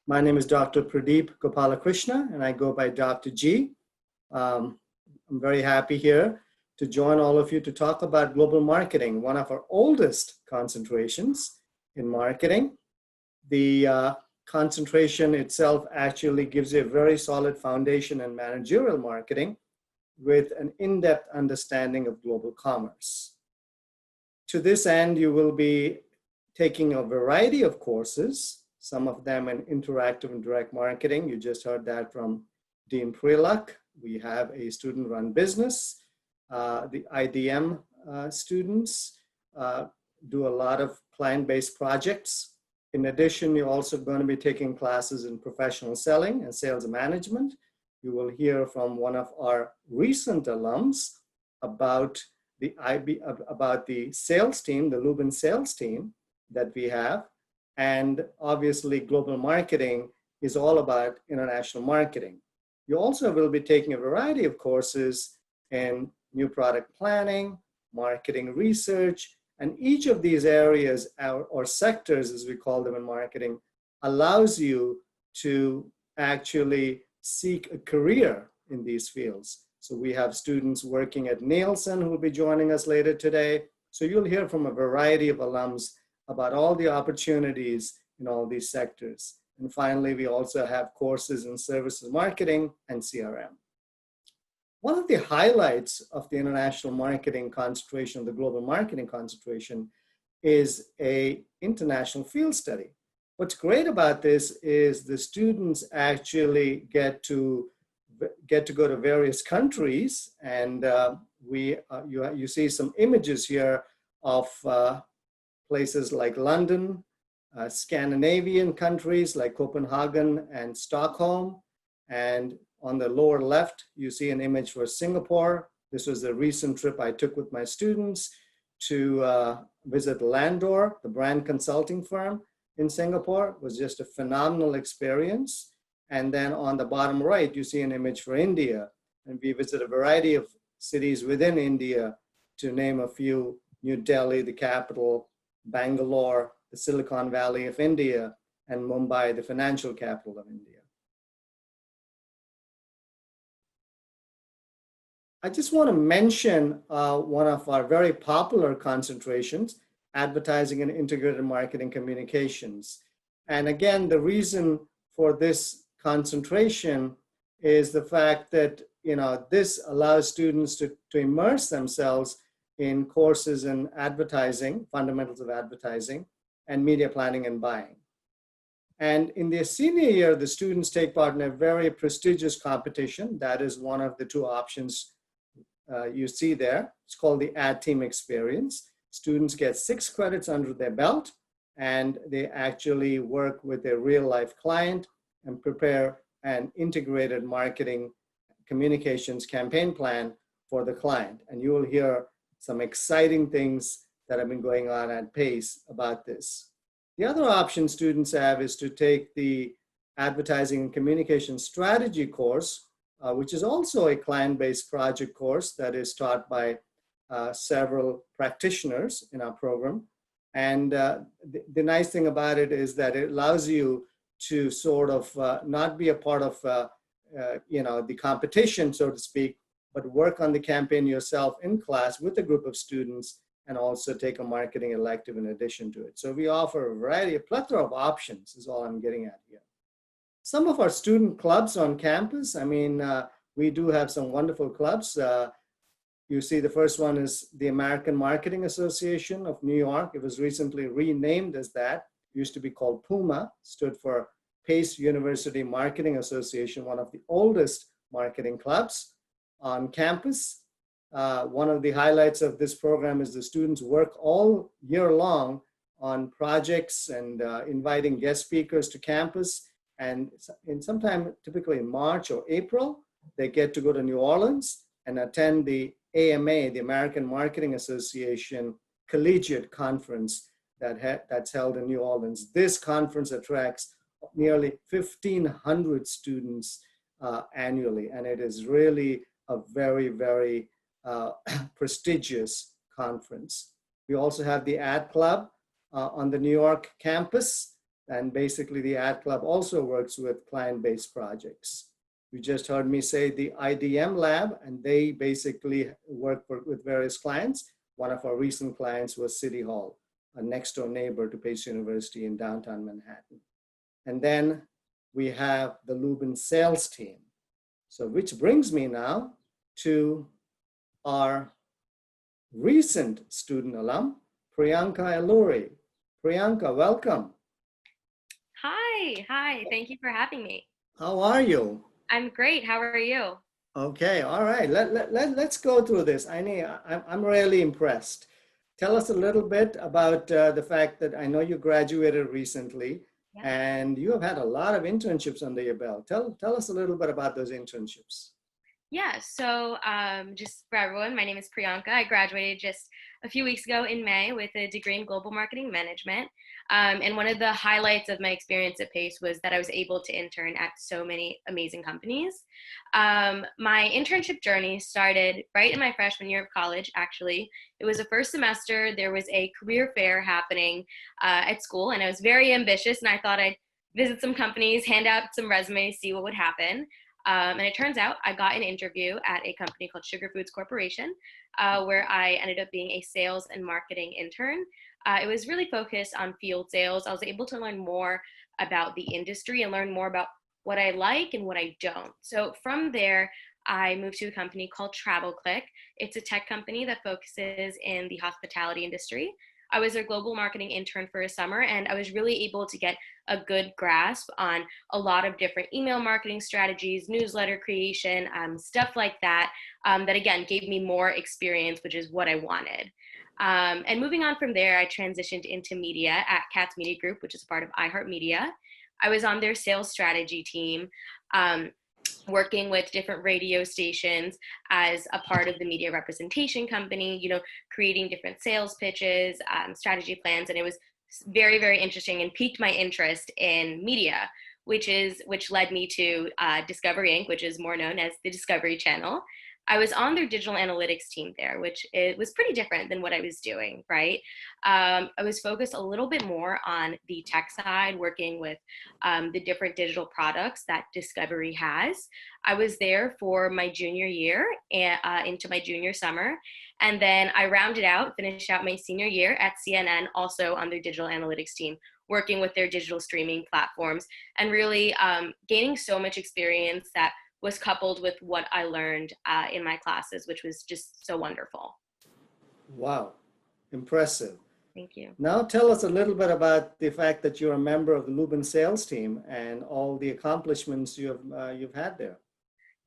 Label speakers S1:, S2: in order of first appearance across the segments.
S1: My name is Dr. Pradeep Gopalakrishna, and I go by Dr. G. I'm very happy here to join all of you to talk about global marketing, one of our oldest concentrations in marketing. The concentration itself actually gives you a very solid foundation in managerial marketing with an in-depth understanding of global commerce. To this end, you will be taking a variety of courses, some of them in interactive and direct marketing. You just heard that from Dean Preluck. We have a student-run business. The IDM students do a lot of client-based projects. In addition, you're also going to be taking classes in professional selling and sales management. You will hear from one of our recent alums about the sales team, the Lubin sales team that we have. And obviously, global marketing is all about international marketing. You also will be taking a variety of courses in new product planning, marketing research, and each of these areas, or sectors as we call them in marketing, allows you to actually seek a career in these fields. So we have students working at Nielsen who will be joining us later today. So you'll hear from a variety of alums about all the opportunities in all these sectors. And finally, we also have courses in services marketing and CRM. One of the highlights of the international marketing concentration, the global marketing concentration, is an international field study. What's great about this is the students actually get to go to various countries, and you see some images here of places like London, Scandinavian countries like Copenhagen and Stockholm. And on the lower left, you see an image for Singapore. This was a recent trip I took with my students to visit Landor, the brand consulting firm in Singapore. It was just a phenomenal experience. And then on the bottom right, you see an image for India. And we visit a variety of cities within India, to name a few: New Delhi, the capital, Bangalore, the Silicon Valley of India, and Mumbai, the financial capital of India. I just want to mention one of our very popular concentrations, advertising and integrated marketing communications. And again, the reason for this concentration is the fact that this allows students to immerse themselves in courses in advertising, fundamentals of advertising, and media planning and buying. And in their senior year, the students take part in a very prestigious competition. That is one of the two options you see there. It's called the Ad Team Experience. Students get 6 credits under their belt, and they actually work with a real-life client and prepare an integrated marketing communications campaign plan for the client. And you will hear some exciting things that have been going on at Pace about this. The other option students have is to take the Advertising and Communication Strategy course, which is also a client-based project course that is taught by several practitioners in our program. And the nice thing about it is that it allows you to sort of not be a part of the competition, so to speak, but work on the campaign yourself in class with a group of students, and also take a marketing elective in addition to it. So we offer a plethora of options is all I'm getting at here. Some of our student clubs on campus, we do have some wonderful clubs. You see the first one is the American Marketing Association of New York. It was recently renamed as that. It used to be called PUMA, stood for Pace University Marketing Association, one of the oldest marketing clubs on campus. One of the highlights of this program is the students work all year long on projects and inviting guest speakers to campus. And sometime, typically in March or April, they get to go to New Orleans and attend the AMA, the American Marketing Association Collegiate Conference that's held in New Orleans. This conference attracts nearly 1,500 students annually, and it is really a very, very prestigious conference. We also have the Ad Club on the New York campus. And basically the ad club also works with client-based projects. You just heard me say the IDM lab, and they basically work with various clients. One of our recent clients was City Hall, a next door neighbor to Pace University in downtown Manhattan. And then we have the Lubin sales team. So which brings me now to our recent student alum, Priyanka Alluri. Priyanka, welcome.
S2: Hi. Thank you for having me.
S1: How are you?
S2: I'm great. How are you?
S1: Okay, all right. Let's go through this. I'm really impressed. Tell us a little bit about the fact that I know you graduated recently
S2: Yeah.
S1: and you have had a lot of internships under your belt. Tell us a little bit about those internships.
S2: Yeah, so just for everyone, my name is Priyanka. I graduated just a few weeks ago in May with a degree in global marketing management. And one of the highlights of my experience at Pace was that I was able to intern at so many amazing companies. My internship journey started right in my freshman year of college, actually. It was the first semester. There was a career fair happening at school, and I was very ambitious, and I thought I'd visit some companies, hand out some resumes, see what would happen. And it turns out I got an interview at a company called Sugar Foods Corporation, where I ended up being a sales and marketing intern. It was really focused on field sales. I was able to learn more about the industry and learn more about what I like and what I don't. So from there, I moved to a company called TravelClick. It's a tech company that focuses in the hospitality industry. I was their global marketing intern for a summer, and I was really able to get a good grasp on a lot of different email marketing strategies, newsletter creation, stuff like that, that again gave me more experience, which is what I wanted. And moving on from there, I transitioned into media at Katz Media Group, which is part of iHeartMedia. I was on their sales strategy team. Working with different radio stations as a part of the media representation company, creating different sales pitches, strategy plans. And it was very, very interesting and piqued my interest in media, which led me to Discovery Inc., which is more known as the Discovery Channel. I was on their digital analytics team there, which it was pretty different than what I was doing, right? I was focused a little bit more on the tech side, working with the different digital products that Discovery has. I was there for my junior year and into my junior summer. And then I finished out my senior year at CNN, also on their digital analytics team, working with their digital streaming platforms and really gaining so much experience that was coupled with what I learned in my classes, which was just so wonderful.
S1: Wow, impressive.
S2: Thank you.
S1: Now tell us a little bit about the fact that you're a member of the Lubin sales team and all the accomplishments you've had there.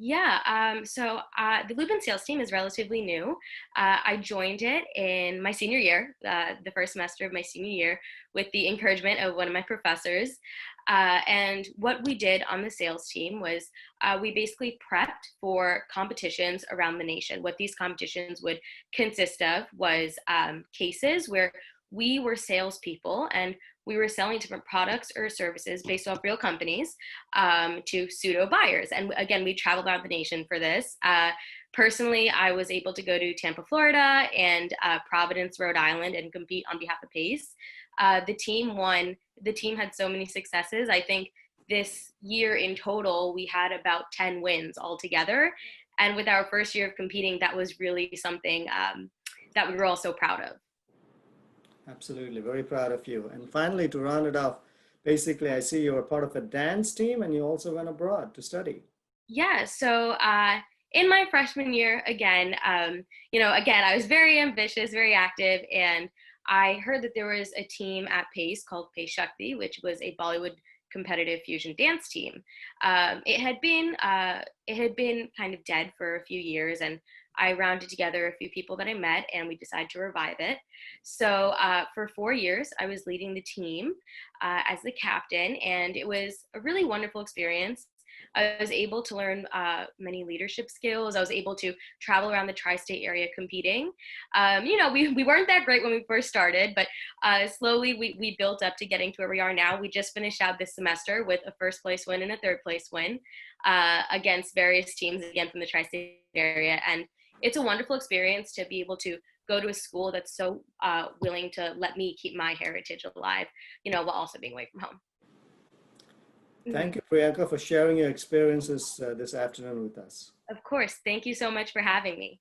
S2: Yeah, so the Lubin sales team is relatively new. I joined it in my senior year, the first semester of my senior year, with the encouragement of one of my professors. And what we did on the sales team was we basically prepped for competitions around the nation. What these competitions would consist of was cases where we were salespeople and we were selling different products or services based off real companies to pseudo buyers. And again, we traveled around the nation for this. Personally, I was able to go to Tampa, Florida and Providence, Rhode Island and compete on behalf of Pace. The team won. The team had so many successes. I think this year in total, we had about 10 wins altogether. And with our first year of competing, that was really something that we were all so proud of.
S1: Absolutely, very proud of you. And finally, to round it off, basically, I see you're part of a dance team and you also went abroad to study.
S2: Yeah, so in my freshman year, again, I was very ambitious, very active, and I heard that there was a team at Pace called Pace Shakti, which was a Bollywood competitive fusion dance team. It had been kind of dead for a few years, and I rounded together a few people that I met, and we decided to revive it. So for 4 years, I was leading the team as the captain, and it was a really wonderful experience. I was able to learn many leadership skills. I was able to travel around the tri-state area competing. We weren't that great when we first started, but slowly we built up to getting to where we are now. We just finished out this semester with a first place win and a third place win against various teams, again, from the tri-state area. And it's a wonderful experience to be able to go to a school that's so willing to let me keep my heritage alive, while also being away from home.
S1: Thank you, Priyanka, for sharing your experiences this afternoon with us.
S2: Of course. Thank you so much for having me.